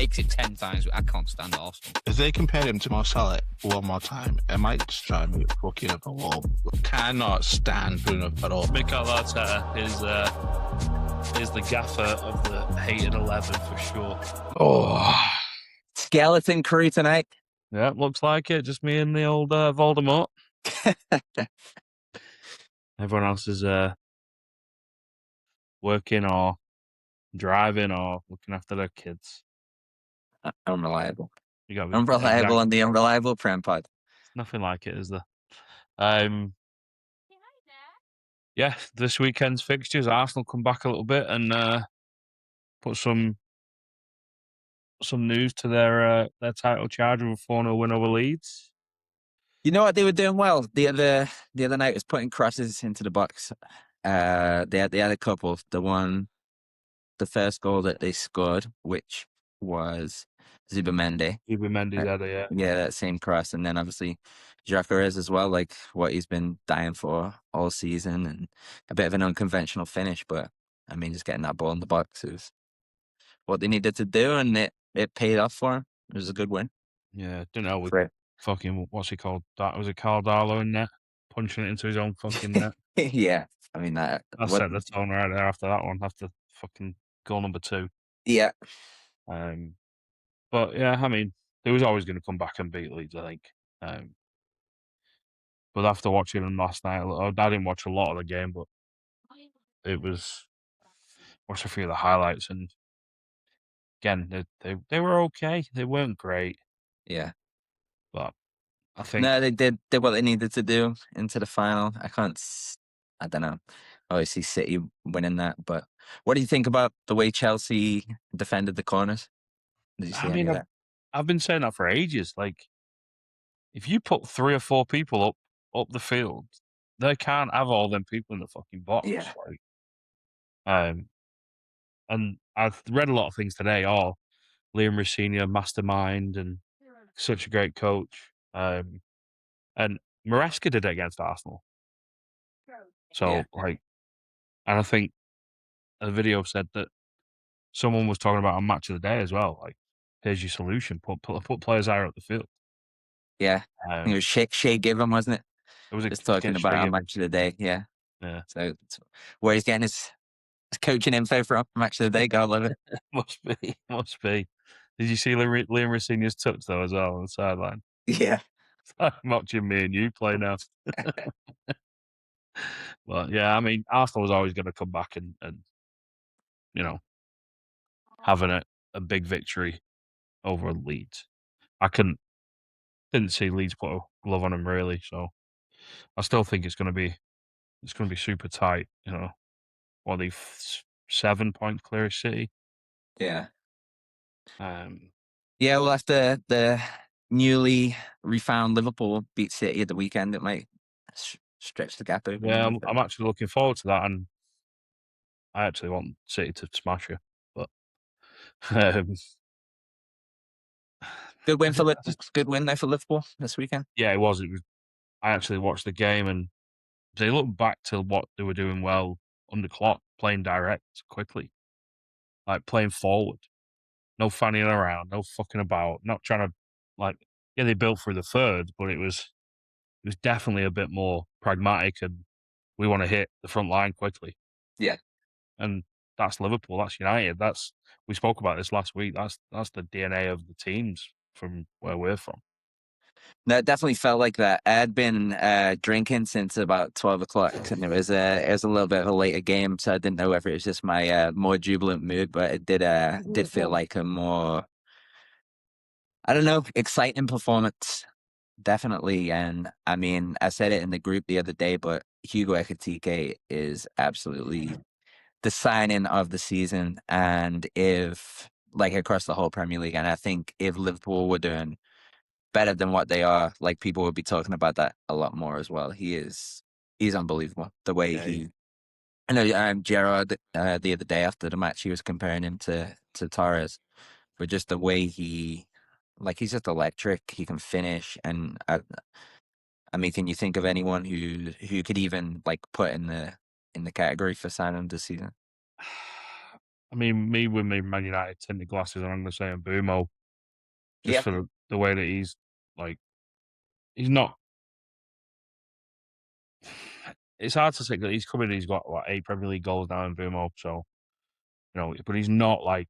makes it 10 times. I can't stand Arsenal. If they compared him to Marcelo one more time, it might just drive me fucking up a wall. Cannot stand Bruno at all. Mikel Arteta is the gaffer of the hated 11 for sure. Oh, Skeleton crew tonight. Yeah, looks like it. Just me and the old Voldemort. Everyone else is working or driving or looking after their kids. Unreliable. You got to be Unreliable on the Unreliable Prem Pod. Nothing like it, is there? Yeah, this weekend's fixtures, Arsenal come back a little bit and put some news to their title charge with a 4-0 win over Leeds. You know what they were doing well? The other night was putting crosses into the box. They had a couple. The first goal that they scored, which was Zubimendi. Zubimendi's header, yeah. Yeah, that same cross. And then obviously Gyökeres as well, like what he's been dying for all season, and a bit of an unconventional finish. But I mean, just getting that ball in the box is what they needed to do, and it paid off for him. It was a good win. Yeah, don't know. Right. Fucking, what's he called? Was it Caldalo in net? Punching it into his own fucking net. Yeah. I mean, that set the tone right there after that one, after fucking goal number 2. Yeah. But yeah, I mean, they was always going to come back and beat Leeds, I think. But after watching them last night, I didn't watch a lot of the game, but watched a few of the highlights, and again, they were okay. They weren't great. Yeah. But I think... No, they did what they needed to do into the final. I don't know. Obviously, City winning that, but what do you think about the way Chelsea defended the corners? Did you see any of that? I've been saying that for ages. Like, if you put 3 or 4 people up the field, they can't have all them people in the fucking box. Yeah. And I've read a lot of things today. Liam Rosenior, mastermind, and such a great coach. And Maresca did it against Arsenal. So, and I think a video said that someone was talking about a match of the day as well. Like, here's your solution: put players higher up the field. Yeah, I think it was Shea Given, wasn't it? It was just talking about our match of the day. Yeah. Yeah. So where he's getting his coaching info from, match of the day. Gotta love it. Must be. Did you see Liam Rosenior's touch though as well on the sideline? Yeah. I'm watching me and you play now. But yeah, I mean, Arsenal was always going to come back and having a big victory over Leeds. I didn't see Leeds put a glove on them really, so I still think it's going to be super tight. What are they, 7 points clear of City? Yeah. Yeah, well, after the newly refound Liverpool beat City at the weekend, it might stretch the gap over. Yeah, I'm actually looking forward to that, and I actually want City to smash you. But good win though for Liverpool this weekend. Yeah, it was. I actually watched the game, and they looked back to what they were doing well under Klopp, playing direct quickly, like playing forward, no fanning around, no fucking about, not trying to they built through the third, but it was definitely a bit more pragmatic, and we want to hit the front line quickly. Yeah. And that's Liverpool, that's United, we spoke about this last week, that's the DNA of the teams from where we're from. No, it definitely felt like that. I had been drinking since about 12 o'clock, and it was a little bit of a later game, so I didn't know whether it was just my more jubilant mood, but it did feel like a more, I don't know, exciting performance. Definitely. And I mean, I said it in the group the other day, but Hugo Ekitike is absolutely the signing of the season. And if, like, across the whole Premier League, and I think if Liverpool were doing better than what they are, like, people would be talking about that a lot more as well. He's unbelievable. The way I know Gerard the other day after the match, he was comparing him to Torres, but just the way he's just electric. He can finish, and I mean, can you think of anyone who could even put in the category for signing this season? I mean, me with my Man United tinted glasses, and I'm going to say Mbumo, just Yeah. for the way that he's like, he's not. It's hard to say that he's coming. He's got what 8 Premier League goals now in Mbumo, so but he's not like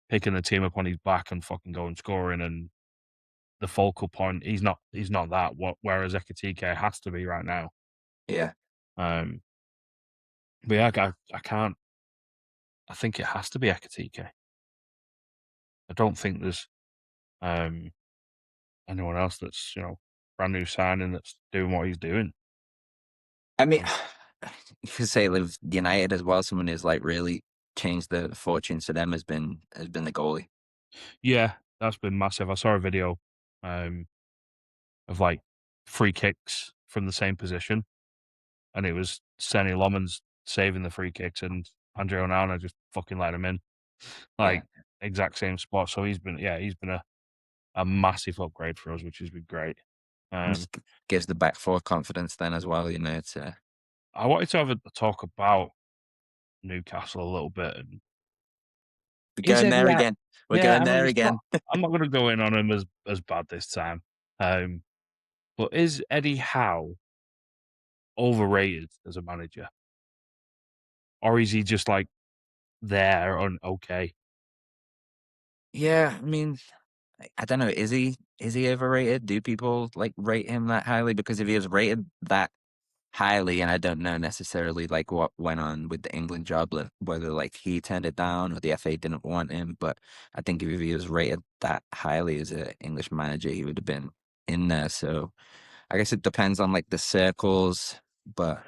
picking the team up on his back and fucking going scoring and the focal point. He's not that. Whereas Ekitike has to be right now. Yeah. But yeah, I can't. I think it has to be Ekitike. I don't think there's anyone else that's brand new signing that's doing what he's doing. I mean, you could say with United as well. Someone who's like really changed the fortunes for them has been the goalie. Yeah, that's been massive. I saw a video of like free kicks from the same position, and it was Senny Lomans saving the free kicks, and Andre Onana just fucking let him in, like exact same spot. So he's been a massive upgrade for us, which has been great. Just gives the back four confidence then as well. It's I wanted to have a talk about Newcastle a little bit. And we're going there again. We're going there again. I'm not going to go in on him as bad this time. But is Eddie Howe overrated as a manager, or is he just like there and okay? Yeah, I mean, I don't know. Is he overrated? Do people like rate him that highly? Because if he was rated that highly, and I don't know necessarily like what went on with the England job, whether like he turned it down or the FA didn't want him. But I think if he was rated that highly as an English manager, he would have been in there. So I guess it depends on like the circles, but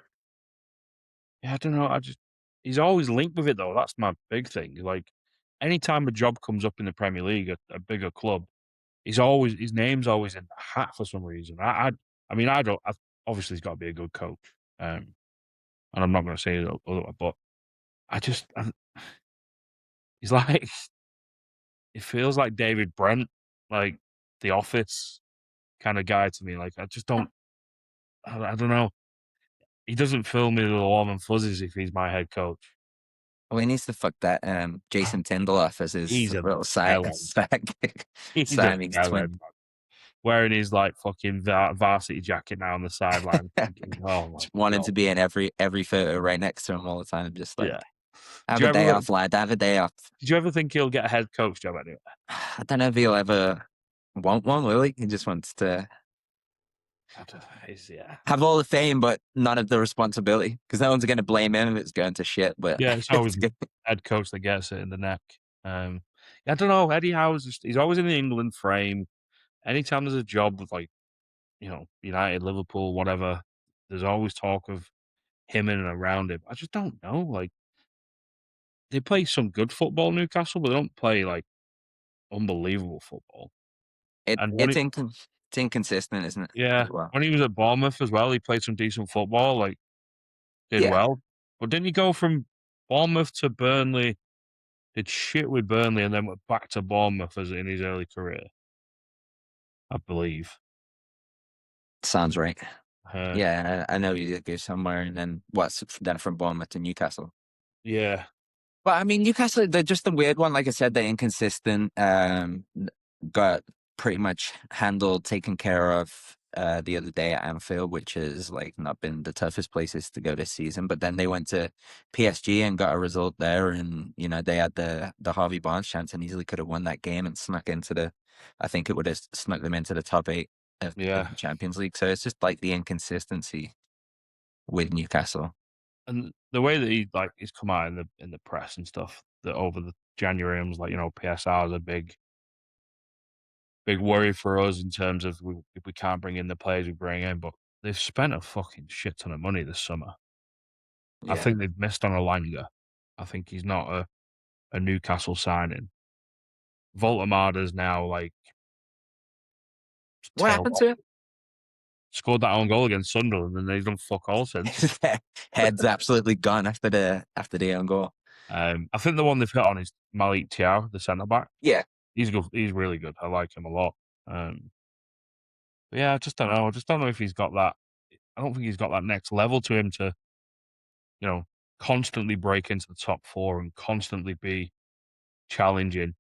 Yeah, I don't know. He's always linked with it though. That's my big thing. Like anytime a job comes up in the Premier League, a bigger club, his name's always in the hat for some reason. I mean, I don't. Obviously, he's got to be a good coach, and I'm not going to say it otherwise. But he's like, it feels like David Brent, like The Office kind of guy to me. Like I just don't. I don't know. He doesn't fill me with the warm and fuzzies if he's my head coach. well, he needs to fuck that Jason Tyndall off as his He's a little side He's a Siamese twin. villain, wearing his like fucking varsity jacket now on the sideline. Oh my Just wanting God. to be in every photo right next to him all the time. Just like, Yeah. have a day off, lad. Have a day off. Did you ever think he'll get a head coach job anyway? I don't know if he'll ever want one, will he? He just wants to have all the fame, but none of the responsibility. Because no one's going to blame him if it's going to shit. But yeah, it's always the head coach that gets it in the neck. I don't know. Eddie Howe's he's always in the England frame. Anytime there's a job with like, United, Liverpool, whatever, there's always talk of him in and around him. I just don't know. Like, they play some good football, Newcastle, but they don't play like unbelievable football. it's inconsistent, isn't it? Yeah. Well, When he was at Bournemouth as well, he played some decent football, like did well. But didn't he go from Bournemouth to Burnley, did shit with Burnley, and then went back to Bournemouth as in his early career? I believe. Sounds right. Yeah, I know he did go somewhere, and then then from Bournemouth to Newcastle. Yeah. Well, I mean, Newcastle, they're just a weird one. Like I said, they're inconsistent. Got pretty much taken care of the other day at Anfield, which has like not been the toughest places to go this season. But then they went to PSG and got a result there, and they had the Harvey Barnes chance and easily could have won that game and snuck into I think it would have snuck them into the top 8 of the Champions League. So it's just like the inconsistency with Newcastle. And the way that he's come out in the press and stuff, that over the January, I was like, PSR is a big worry for us in terms of if we can't bring in the players we bring in, but they've spent a fucking shit ton of money this summer. Yeah. I think they've missed on Elanga. I think he's not a Newcastle signing. Voltemada's now like, what happened to him? Scored that own goal against Sunderland, and they've done fuck all since. Head's absolutely gone after the own goal. I think the one they've hit on is Malik Thiaw, the centre back. Yeah, he's good. He's really good. I like him a lot. But yeah, I just don't know. I just don't know if he's got that. I don't think he's got that next level to him to, constantly break into the top four and constantly be challenging.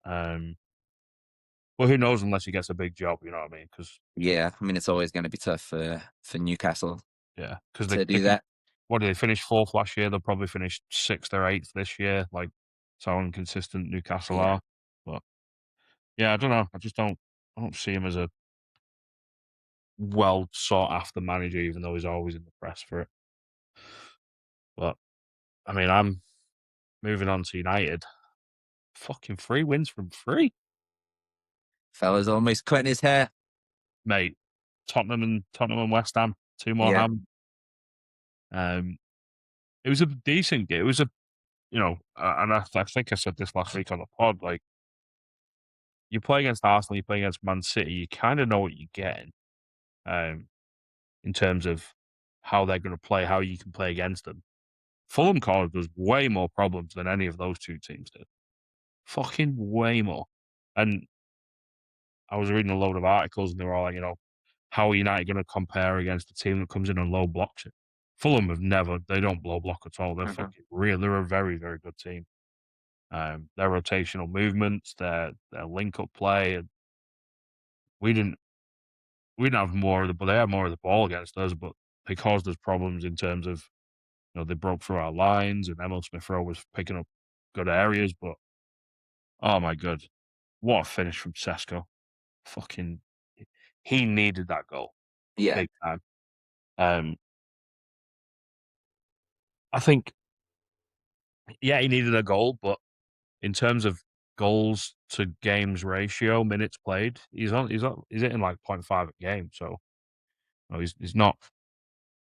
Well, who knows unless he gets a big job, you know what I mean? Because Yeah, I mean, it's always going to be tough for Newcastle because to they do can, that. what did they finish fourth last year? They'll probably finish sixth or eighth this year. Like, it's how inconsistent Newcastle Yeah. are. But yeah, I don't know. I don't see him as a well sought after manager, even though he's always in the press for it. But I mean, I'm moving on to United. Fucking 3 wins from 3, Fella's almost cutting his hair. mate. Tottenham and West Ham, 2 more Yeah. ham. It was a decent game. It was a, and I think I said this last week on the pod. Like, you play against Arsenal, you play against Man City, you kind of know what you're getting, in terms of how they're going to play, how you can play against them. Fulham caused us way more problems than any of those 2 teams did. Fucking way more. And I was reading a load of articles, and they were all like, how are United going to compare against a team that comes in and low blocks it? Fulham they don't blow block at all. They're fucking real. They're a very, very good team. Their rotational movements, their link up play, and we didn't have more of but they had more of the ball against us, but they caused us problems in terms of, they broke through our lines, and Emil Smith-Rowe was picking up good areas, but oh my god, what a finish from Sesko. Fucking, he needed that goal. Yeah. Big time. I think, yeah, he needed a goal, but in terms of goals to games ratio, minutes played, he's hitting like 0.5 a game. So he's not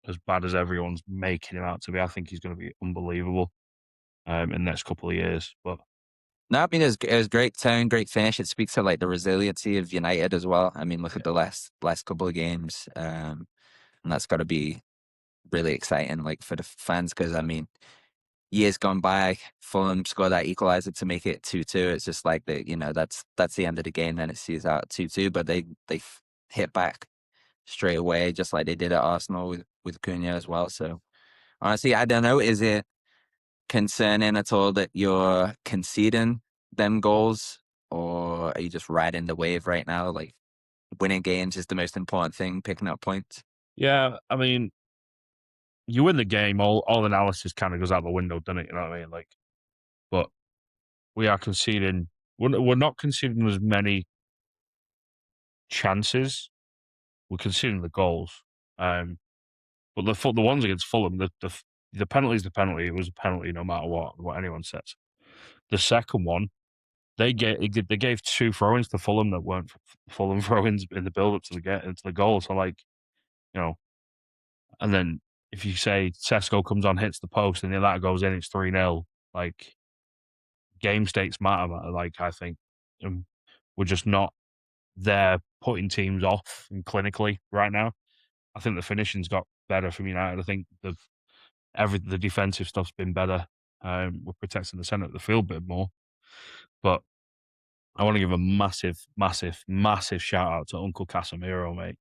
as bad as everyone's making him out to be. I think he's going to be unbelievable in the next couple of years. But No, I mean, it was great turn, great finish. It speaks to like the resiliency of United as well. I mean, look at the last couple of games, and that's got to be really exciting, like for the fans, because I mean, years gone by, Fulham scored that equalizer to make it 2-2. It's just like that's the end of the game. Then it sees out 2-2, but they hit back straight away, just like they did at Arsenal with Cunha as well. So honestly, I don't know. Is it concerning at all that you're conceding them goals, or are you just riding the wave right now? Like, winning games is the most important thing, picking up points. yeah, I mean, you win the game, all analysis kind of goes out the window, doesn't it? You know what I mean? Like, but we are conceding. We're not conceding as many chances. We're conceding the goals. But the ones against Fulham, the penalty's the penalty. It was a penalty no matter what anyone says. The second one, they gave 2 throw-ins to Fulham that weren't Fulham throw-ins in the build-up to the goal. So, like, and then if you say Sesko comes on, hits the post, and then that goes in, it's 3-0. Like, game states matter. Like, I think we're just not there putting teams off and clinically right now. I think the finishing's got better from United. I think the defensive stuff's been better. We're protecting the centre of the field a bit more. But I want to give a massive, massive, massive shout out to Uncle Casemiro, mate.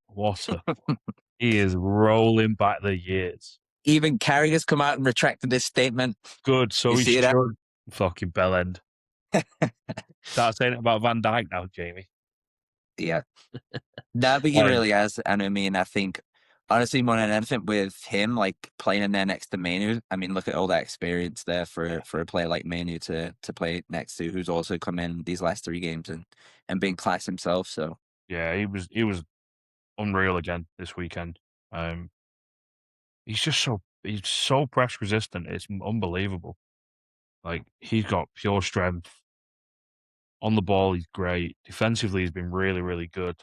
He is rolling back the years. Even Carrick has come out and retracted this statement. Good, so You he see that? should. Fucking bellend. Start saying it about Van Dijk now, Jamie. Yeah. No, but he really has. And I mean, I think, honestly, more than anything with him, like playing in there next to Manu, I mean, look at all that experience there for a player like Manu to play next to, who's also come in these last 3 games and been class himself. So yeah, he was unreal again this weekend. He's so press resistant. It's unbelievable. Like, he's got pure strength. On the ball, he's great. Defensively, he's been really, really good.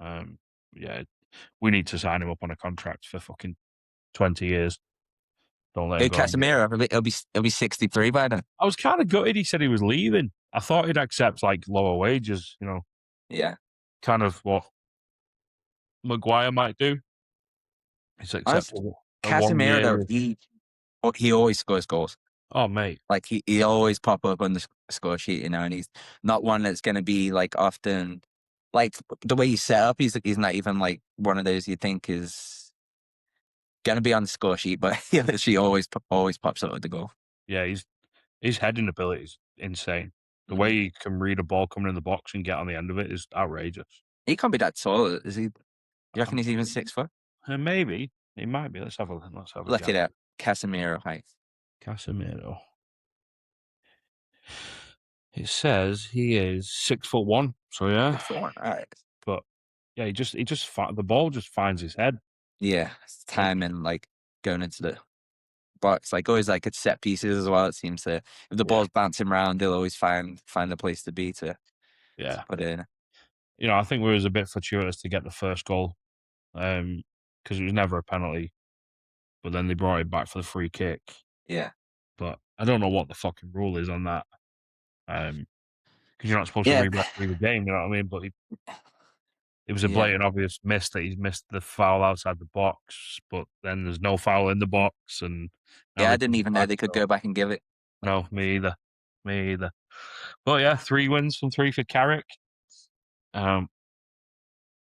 Yeah, we need to sign him up on a contract for fucking 20 years. Don't let him go. Casemiro, he'll be 63 by then. I was kind of gutted he said he was leaving. I thought he'd accept like lower wages, Yeah. kind of what Maguire might do. He's acceptable. Casemiro, though, he always scores goals. Oh, mate. Like, he always pop up on the score sheet, and he's not one that's going to be like often, like the way he's set up, he's not even like one of those you think is gonna be on the score sheet, but he literally always pops up with the goal. Yeah, his heading ability is insane. The Mhm. way he can read a ball coming in the box and get on the end of it is outrageous. He can't be that tall, is he? You reckon he's even 6 foot? Maybe he might be. Let's have a Look guess. it up. Casemiro height. Casemiro. It says he is 6'1". So yeah, 6'1". All right. but yeah, the ball just finds his head. Yeah, it's time and like going into the box, like always like it's set pieces as well. It seems to if the ball's bouncing around, they'll always find a place to be to put it in. You know, I think we was a bit fortuitous to get the first goal, because it was never a penalty, but then they brought it back for the free kick. Yeah. But I don't know what the fucking rule is on that, because you're not supposed to Yeah. referee the game. You know what I mean? But it was a Yeah. blatant, obvious miss that he's missed the foul outside the box, but then there's no foul in the box, and Yeah, I didn't even know they could go back and give it. No, me either. But yeah, 3 wins from 3 for Carrick.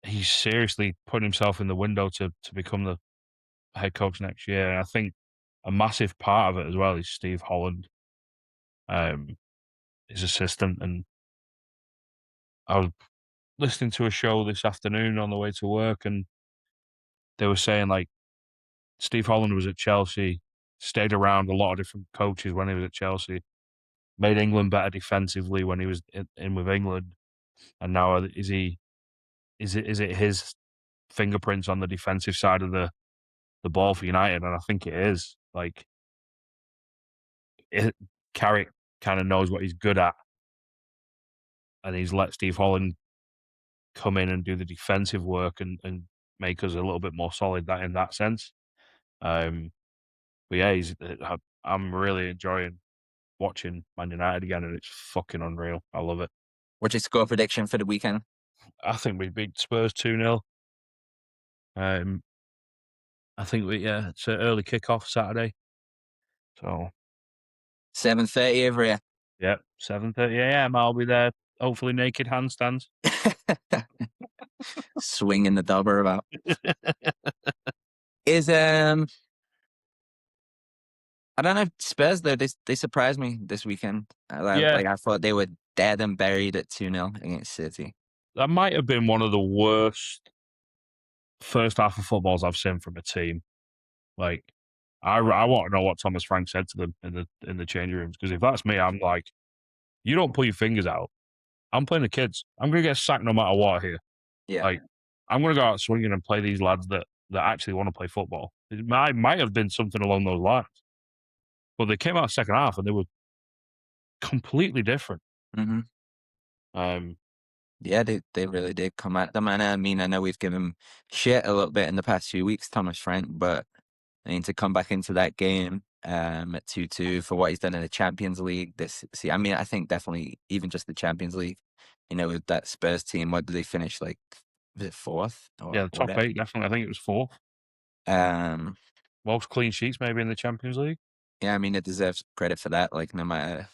He's seriously put himself in the window to become the head coach next year. And I think a massive part of it as well is Steve Holland, his assistant. And I was listening to a show this afternoon on the way to work, and they were saying like Steve Holland was at Chelsea, stayed around a lot of different coaches when he was at Chelsea, made England better defensively when he was in with England, and now is it his fingerprints on the defensive side of the ball for United? And I think it is. Like, Carrick kind of knows what he's good at, and he's let Steve Holland come in and do the defensive work and make us a little bit more solid in that sense. But yeah, I'm really enjoying watching Man United again, and it's fucking unreal. I love it. What's your score prediction for the weekend? I think we beat Spurs 2-0. I think it's an early kickoff Saturday. So 7:30 over here. Yep, 7:30 a.m. I'll be there. Hopefully, naked handstands. Swinging the dobber about. Is I don't know. Spurs though, they surprised me this weekend. Like I thought they were dead and buried at 2-0 against City. That might have been one of the worst first half of footballs I've seen from a team. Like, I want to know what Thomas Frank said to them in the changing rooms, because if that's me, I'm like, you don't pull your fingers out. I'm playing the kids. I'm going to get sacked no matter what here. Yeah. Like, I'm going to go out swinging and play these lads that actually want to play football. It might have been something along those lines. But they came out second half and they were completely different. Mm-hmm. Yeah, they really did come at them. And I mean, I know we've given him shit a little bit in the past few weeks, Thomas Frank, but I mean, to come back into that game at 2-2 for what he's done in the Champions League. I think definitely even just the Champions League, you know, with that Spurs team, what did they finish, like, was it 4th? Yeah, the top 8, definitely. I think it was 4th. Most clean sheets maybe in the Champions League. Yeah, I mean, it deserves credit for that, like, no matter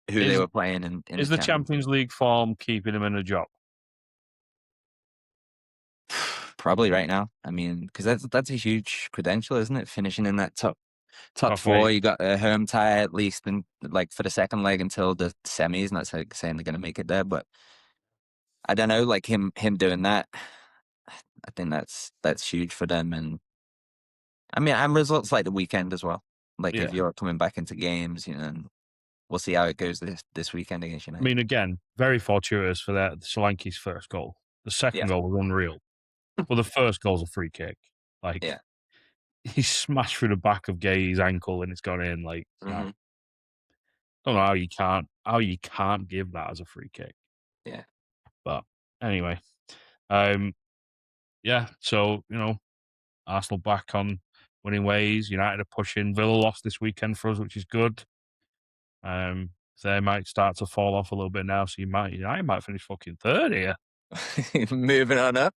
who they were playing in is the Champions League form keeping him in a job? Probably right now. I mean, because that's a huge credential, isn't it? Finishing in that top 4, 8. you got a home tie at least, and like for the second leg until the semis. Not saying they're going to make it there, but I don't know. Like him doing that, I think that's huge for them. And I mean, and results like the weekend as well. Like if you're coming back into games, you know, and we'll see how it goes this weekend against United. I mean, again, very fortuitous for that Solanke's first goal. The second goal was unreal. Well, the first goal's a free kick. Like, he smashed through the back of Gay's ankle and it's gone in. Like, I don't know how you can't give that as a free kick. Yeah. But anyway, so, you know, Arsenal back on winning ways. United are pushing. Villa lost this weekend for us, which is good. They might start to fall off a little bit now, so United might finish fucking third here. Moving on up.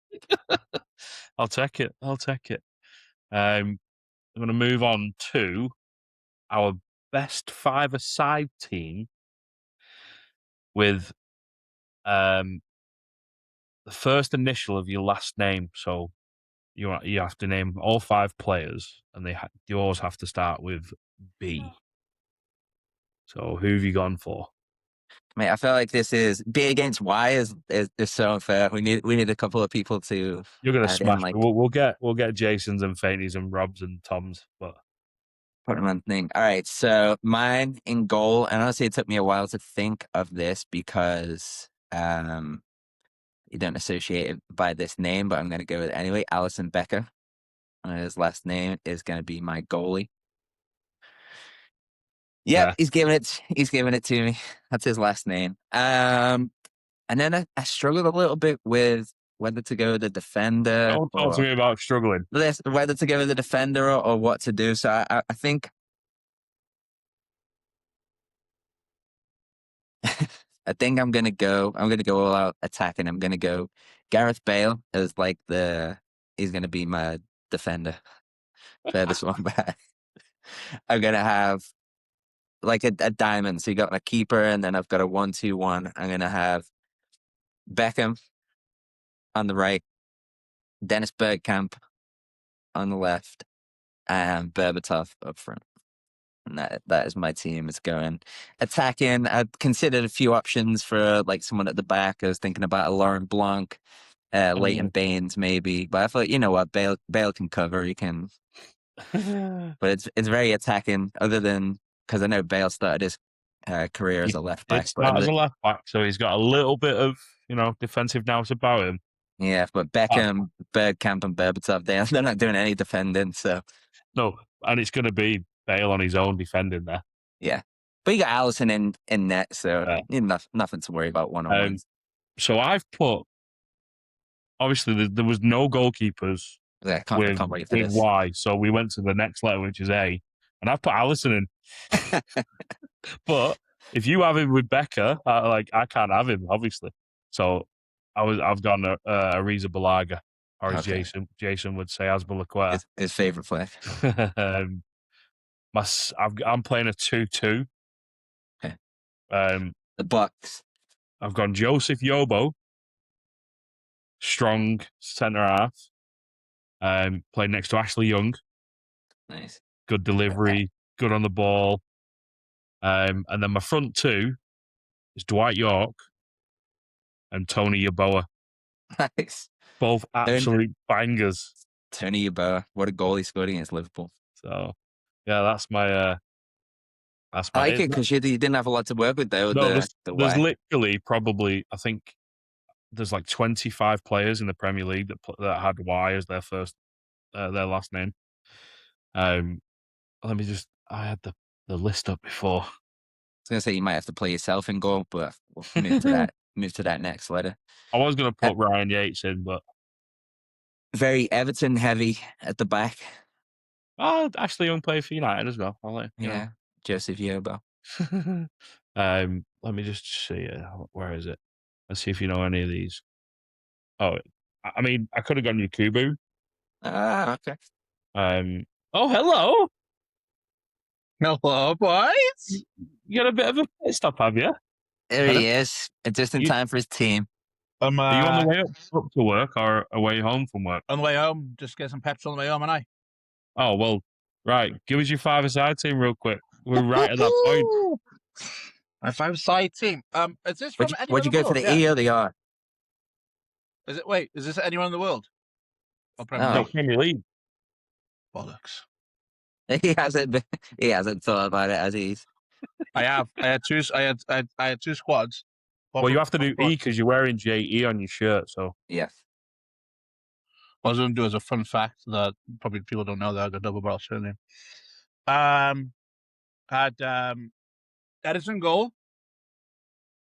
I'll take it. I'm going to move on to our best five-a-side team with the first initial of your last name. So you have to name all 5 players, and they always have to start with B. So who have you gone for? I feel like this is B against Y is so unfair. We need a couple of people to You're gonna add smash in, like, me. We'll get Jasons and Fainties and Robs and Toms, but put them on thing. All right, so mine in goal, and honestly, it took me a while to think of this because you don't associate it by this name, but I'm going to go with it anyway. Alisson Becker. His last name is going to be my goalie. Yep, yeah. he's giving it to me. That's his last name. And then I struggled a little bit with whether to go with the defender Don't talk to me about struggling. whether to go with the defender or what to do. So I think I think I'm gonna go all out attacking. I'm gonna go Gareth Bale as like he's gonna be my defender. Furthest one back. I'm gonna have like a diamond. So you got my keeper, and then I've got a 1-2-1. I'm gonna have Beckham on the right, Dennis Bergkamp on the left, and Berbatov up front. And that is my team. It's going attacking. I considered a few options for like someone at the back. I was thinking about a Lauren Blanc, Leighton Baines maybe, but I thought, you know what, Bale can cover. He can, but it's very attacking. Other than because I know Bale started his career as a left back, It's not as a left back, so he's got a little bit of defensive nous about him. Yeah, but Beckham, Bergkamp, and Berbatov, they're not doing any defending. So no, and it's going to be Bale on his own defending there. Yeah, but you got Alisson in net, so nothing to worry about one-on-ones. So I've put obviously there was no goalkeepers Yeah, can't wait for with this. Y, so we went to the next letter, which is A, and I've put Alisson in. But if you have him with Becker, I can't have him, obviously. So I've gone Ariza Balaga, or as Jason would say, Azpilicueta. His favorite player. I'm playing a 2-2. Okay. The Bucks. I've gone Joseph Yobo, strong centre half. Playing next to Ashley Young. Nice. Good delivery, good on the ball. And then my front two is Dwight York and Tony Yeboah. Nice. Both absolute bangers. Tony Yeboah, what a goal he scored against Liverpool. So, yeah, that's my. I like it because you didn't have a lot to work with though. No, there's literally probably, I think there's like 25 players in the Premier League that had Y as their last name. I had the list up before. I was gonna say you might have to play yourself in goal, but we'll move to that next letter. I was gonna put Ryan Yates in, but very Everton heavy at the back. Oh, Ashley Young played for United as well. Yeah, Joseph Yobo. Let me just see. Where is it? Let's see if you know any of these. Oh, I mean, I could have gone Yakubu. Okay. Oh, hello. Hello, boys. You got a bit of a pit stop, have you? There he is, just in time for his team. Are you on the way up to work or away home from work? On the way home, just get some petrol on the way home, and I. Oh, well, right. Give us your five-a-side team real quick. We're right at that point. My five-a-side team. Is this from Would you go for the E or the R? Is it? Wait, is this anyone in the world? Or Premier League. Bollocks. He hasn't thought about it as he's. I had two squads. Well, you have to do E because you're wearing JE on your shirt. So yes. What I was going to do as a fun fact that probably people don't know that I got double barrel surname. Had Edison goal.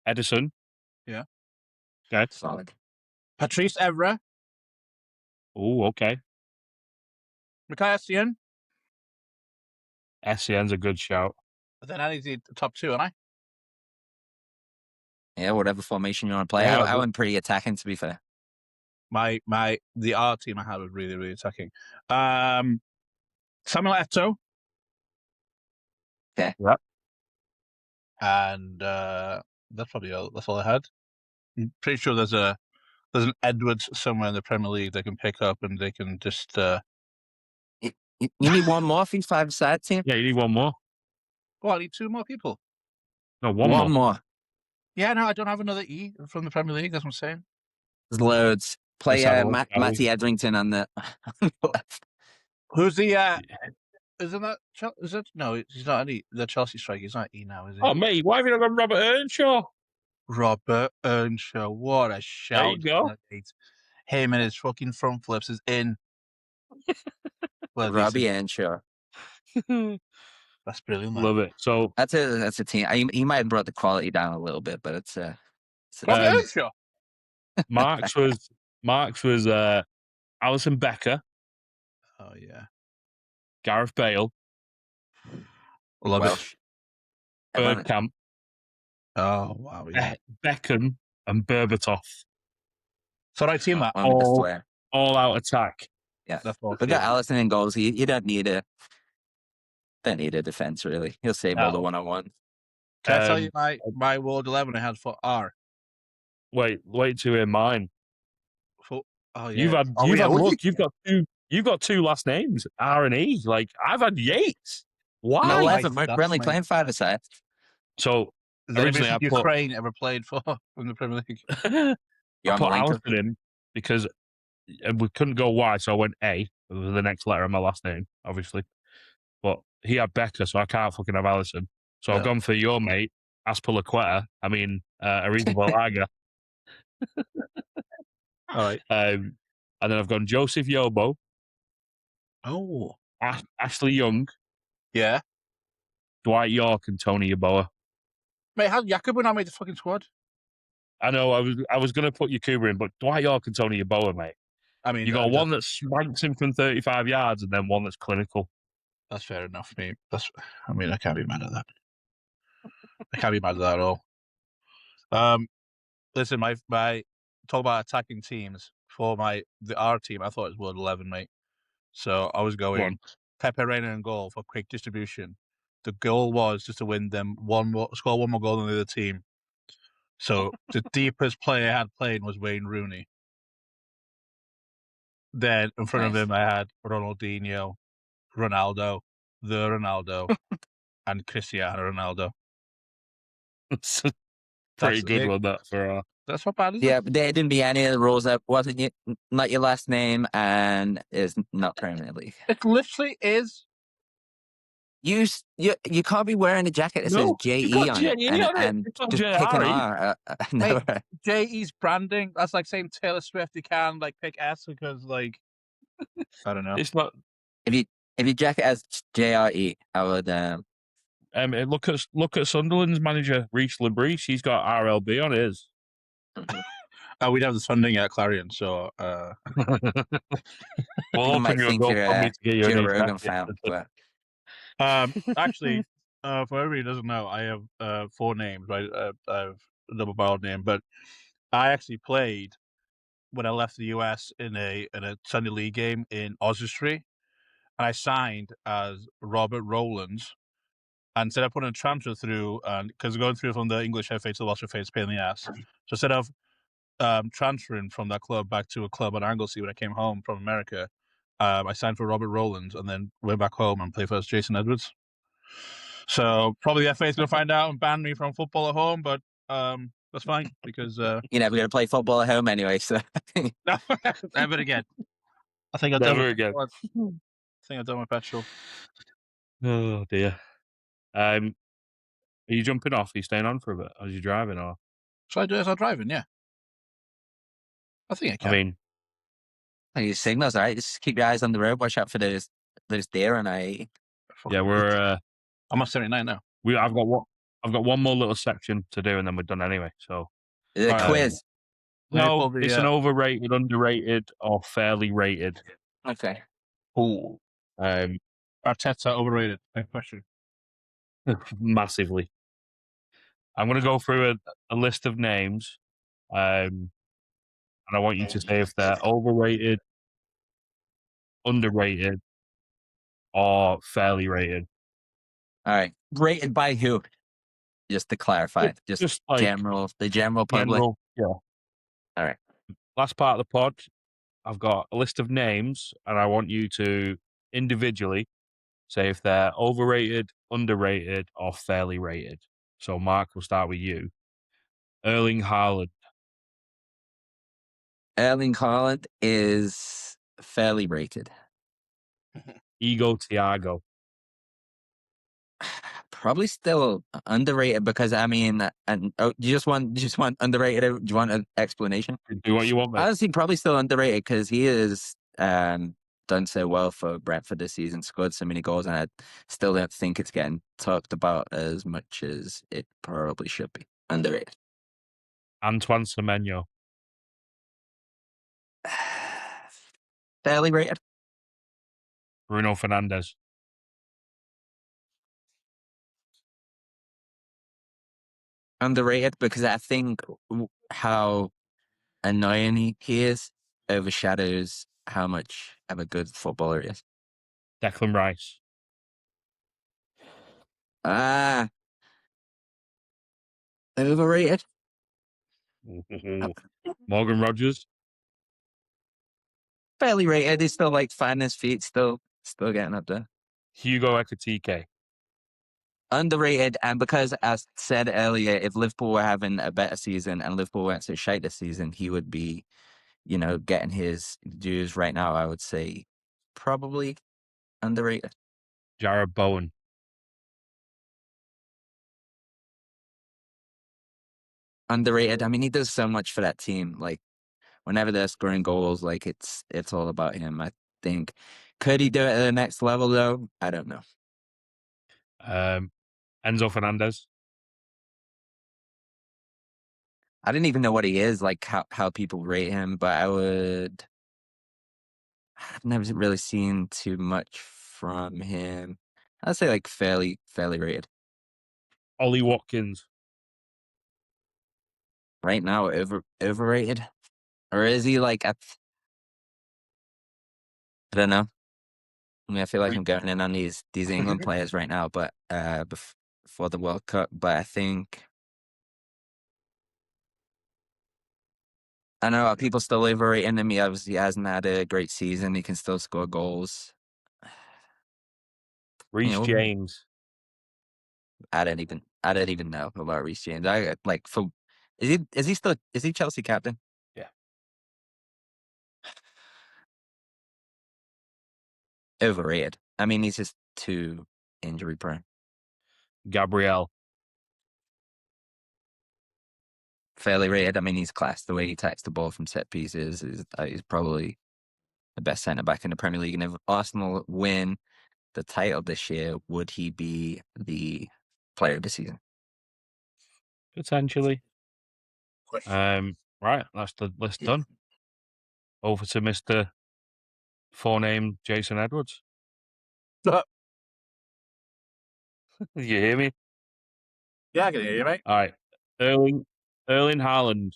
Edison. Yeah. Okay. Solid. Patrice Evra. Oh, okay. Mikai Essien. Essien's a good shout. But then I need the top two, and I. Yeah, whatever formation you want to play. Yeah, I went pretty attacking, to be fair. The R team I had was really, really attacking. Samuel Eto'o. Okay. Yep. And that's probably all. That's all I had. I'm pretty sure there's a there's an Edwards somewhere in the Premier League they can pick up and they can just. You need one more for your five-side team? Yeah, you need one more. Well, I need 2 more people. No, one One more. more. Yeah, no, I don't have another E from the Premier League. That's what I'm saying. There's loads. Play Let's have a look, shall we? Matty Edrington on the left. Who's the? Isn't that? Is it? No, he's not an E. The Chelsea striker. He's not E now, is he? Oh, mate, why have you not got Robert Earnshaw? Robert Earnshaw. What a shout! There you go. Him and his fucking front flips is in. Well, Robbie Earnshaw. that's brilliant. Man. Love it. So That's a team. He might have brought the quality down a little bit, but it's a Robert team. Earnshaw. Mark's was Alison Becker, Oh yeah, Gareth Bale, love Welsh. Bergkamp, Oh wow, yeah. Beckham, and Berbatov. So right team that. One with the flair. All out attack. Yeah. That's all. We got Allison in goals. You don't need a defense really. He'll save all the one-on-one. Can I tell you my World 11 I had for R? Wait to hear mine. Oh yeah. You've had look. You've got 2 last names, R and E. Like I've had Yates. Why? 11. That's We're only my- playing 5-a-side. So originally I put Ukraine ever played for in the Premier League. You're I on put the link. Allison in because we couldn't go Y, so I went A with the next letter of my last name, obviously. But he had Becker, so I can't fucking have Allison. So I've gone for your mate, Aspilicueta. I mean, Ariza Balaga. All right. And then I've gone Joseph Yobo, Oh. Ashley Young, Yeah. Dwight York, and Tony Yeboah. Mate, how Jakob not made the fucking squad? I know I was going to put Yakuba in, but Dwight York and Tony Yeboah, mate. I mean, You got one that swanks him from 35 yards and then one that's clinical. That's fair enough, mate. I mean, I can't be mad at that. I can't be mad at that at all. Listen, my talk about attacking teams for the R team. I thought it was World 11, mate. So I was going Pepe Reina in goal for quick distribution. The goal was just to win them score one more goal than the other team. So the deepest player I had playing was Wayne Rooney. Then in front of him, I had Ronaldinho, Ronaldo, the Ronaldo, and Cristiano Ronaldo. It's a pretty good one, that, for That's not bad, is Yeah, it? but there didn't be any of the rules that wasn't not your last name and is not Premier League. It literally is. You can't be wearing a jacket that says JE on it and It's not just pick an R. Mate, JE's branding. That's like saying Taylor Swift. You can like pick S because like I don't know. It's not. If you jacket as JRE, I would. Look at Sunderland's manager, Reece Labreece. He's got RLB on his. We'd have the funding at Clarion, so You might think you're a Joe Rogan fan, but actually, for everybody who doesn't know, I have 4 names. Right, I have a double barreled name, but I actually played when I left the US in a Sunday League game in Oswestry, and I signed as Robert Rowlands. And instead of putting a transfer through, because going through from the English FA to the Welsh FA is a pain in the ass. So instead of transferring from that club back to a club at Anglesey when I came home from America, I signed for Robert Rowlands and then went back home and played for Jason Edwards. So probably the FA is going to find out and ban me from football at home, but that's fine because you're never going to play football at home anyway. So never again. I think I've Never again. I think I've done my petrol. Oh dear. Are you jumping off? Are you staying on for a bit? Are you driving? Or Should I do it as I'm driving? Yeah. I think I can. I mean, these signals, all right. Just keep your eyes on the road. Watch out for those deer and yeah, we're. I'm at 79 now. I've got one more little section to do, and then we're done anyway. So the quiz. No, it's an overrated, underrated, or fairly rated. Okay. Oh. Arteta overrated. Next question. Massively. I'm going to go through a list of names, and I want you to say if they're overrated, underrated, or fairly rated. All right. Rated by who? Just to clarify, just like the general public. Yeah. All right. last part of the pod, I've got a list of names, and I want you to individually say if they're overrated, underrated, or fairly rated. So, Mark, we'll start with you. Erling Haaland. Erling Haaland is fairly rated. Ego Thiago. Probably still underrated because I mean, and you just want underrated? Do you want an explanation? Do what you want, mate. Honestly, probably still underrated because he is done so well for Brentford this season, scored so many goals, and I still don't think it's getting talked about as much as it probably should be. Underrated. Antoine Semenyo. Fairly rated. Bruno Fernandes. Underrated because I think how annoying he is overshadows how much of a good footballer he is. Declan Rice. Overrated. Morgan Rogers. Fairly rated. He's still like finding his feet, still getting up there. Hugo Ekitike. Underrated, and because as said earlier, if Liverpool were having a better season and Liverpool went so shite this season, he would be, getting his dues right now. I would say probably underrated. Jared Bowen. Underrated. I mean, he does so much for that team. Like whenever they're scoring goals, like it's all about him. I think. Could he do it at the next level though? I don't know. Enzo Fernandez. I didn't even know what he is, like how people rate him, but I've never really seen too much from him. I'd say like fairly rated. Ollie Watkins. Right now, overrated? Or is he like I don't know. I mean, I feel like I'm going in on these England players right now, but before the World Cup, but I think I know people still overrating him. He obviously hasn't had a great season. He can still score goals. Reece James. I don't even know about Reece James. Is he Chelsea captain? Yeah. Overrated. I mean, he's just too injury prone. Gabriel. Fairly rated. I mean, he's class. The way he attacks the ball from set pieces is probably the best centre back in the Premier League. And if Arsenal win the title this year, would he be the player of the season? Potentially. Right, that's the list done. Over to Mr. Forename Jason Edwards. You hear me? Yeah, I can hear you, mate. All right. Erling Haaland.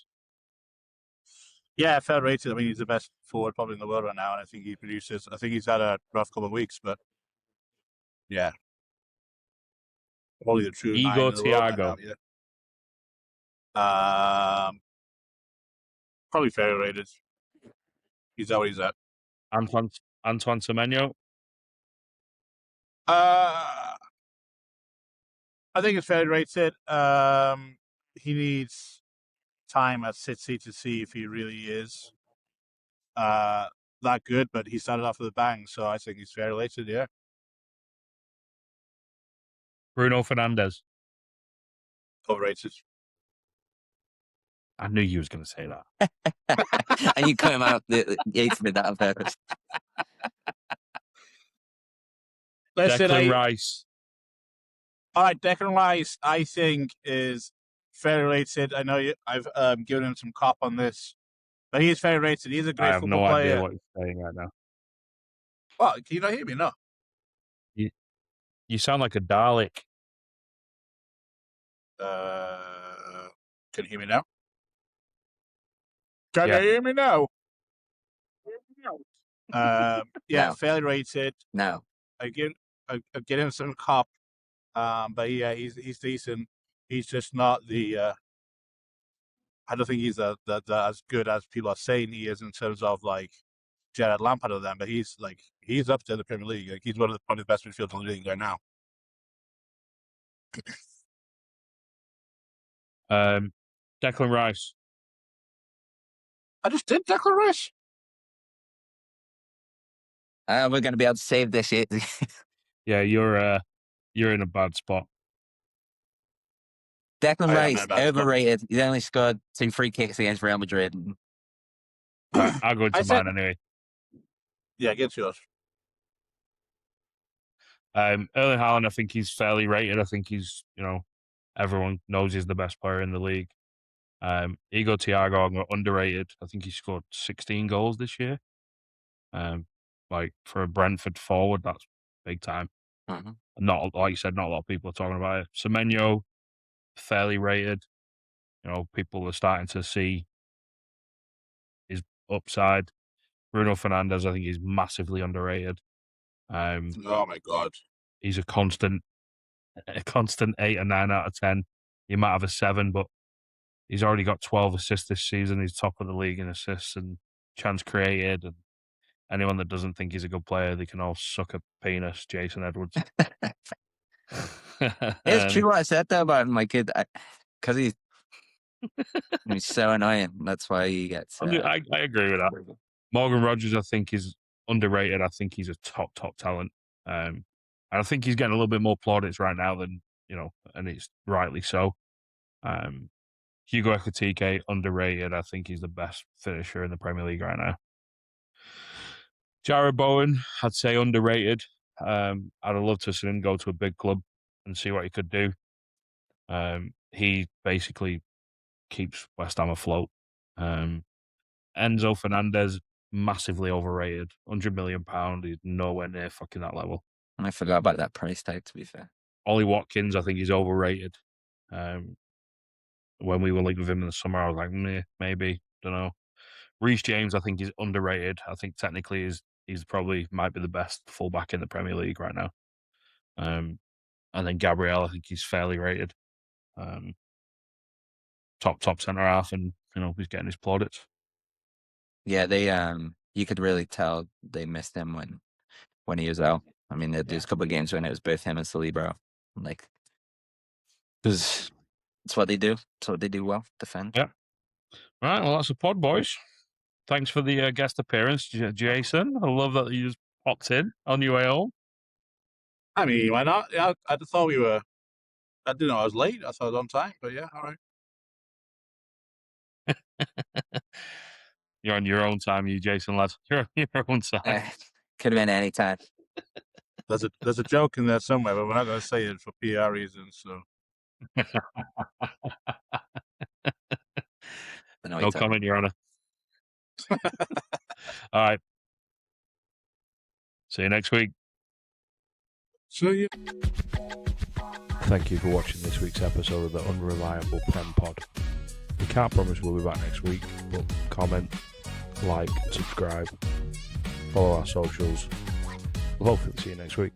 Yeah, fair rated. I mean, he's the best forward probably in the world right now, and I think he's had a rough couple of weeks, but yeah. Probably the true Ego nine in the world right Thiago. now, yeah. Probably fair rated. He's always at. Antoine Semenyo. I think it's fair rated. He needs time at City to see if he really is that good, but he started off with a bang, so I think he's fair rated, yeah. Bruno Fernandes. Overrated. I knew you was going to say that. And you cut him out. Yates did that on purpose. Declan Rice. All right, Declan Rice, I think is fair rated. I know I've given him some cop on this, but he is fair rated. He's a great football player. I have no idea what you're saying right now. Well, can you not hear me? No. You sound like a Dalek. Can you hear me now? Can you hear me now? Yeah, No. fairly rated. No. I give him some cop, but yeah, he's decent. He's just not the I don't think he's as good as people are saying he is in terms of like Gerrard Lampard or them, but he's up to the Premier League. Like, he's one of the best midfielders in the league right now. Declan Rice. I just did Declan Rice. We're going to be able to save this shit. Yeah, you're in a bad spot. Declan Rice, bad spot. overrated. He's only scored 2 free kicks against Real Madrid. Right, I'll go into mine anyway. Yeah, get yours. Erling Haaland, I think he's fairly rated. I think he's, everyone knows he's the best player in the league. Igor Thiago, underrated. I think he scored 16 goals this year. Like for a Brentford forward, that's big time. Mm-hmm. Not like you said, not a lot of people are talking about it. Semenyo, fairly rated. People are starting to see his upside. Bruno Fernandes, I think he's massively underrated. Oh my God, he's a constant 8 or 9 out of 10. He might have a 7, but he's already got 12 assists this season. He's top of the league in assists and chance created. And anyone that doesn't think he's a good player, they can all suck a penis, Jason Edwards. It's true what I said though about my kid, because he's so annoying. That's why he gets. I agree with that. Morgan Rogers, I think, is underrated. I think he's a top talent. And I think he's getting a little bit more plaudits right now than, and it's rightly so. Hugo Ekitike, underrated. I think he's the best finisher in the Premier League right now. Jared Bowen, I'd say underrated. I'd have loved to see him go to a big club and see what he could do. He basically keeps West Ham afloat. Enzo Fernandez, massively overrated. £100 million. He's nowhere near fucking that level. I forgot about that price tag, to be fair. Ollie Watkins, I think he's overrated. When we were linked with him in the summer, I was like, maybe, don't know. Reece James, I think he's underrated. I think technically he's probably might be the best fullback in the Premier League right now. And then Gabriel, I think he's fairly rated. Top centre half, and he's getting his plaudits. Yeah, they you could really tell they missed him when he was out. I mean, there's a couple of games when it was both him and Celebro, like, because it's what they do. It's what they do well, defend. Yeah. Right. Well, that's a pod, boys. Thanks for the guest appearance, Jason. I love that you just popped in on your way home. I mean, why not? Yeah, I just thought we were. I didn't know I was late. I thought I was on time, but yeah, all right. You're on your own time, you Jason, lad. You're on your own time. Could have been any time. There's a joke in there somewhere, but we're not going to say it for PR reasons. So. No comment, Your Honour. All right. See you next week. See you. Thank you for watching this week's episode of the Unreliable Prem Pod. We can't promise we'll be back next week, but comment, like, subscribe, follow our socials. We'll hopefully see you next week.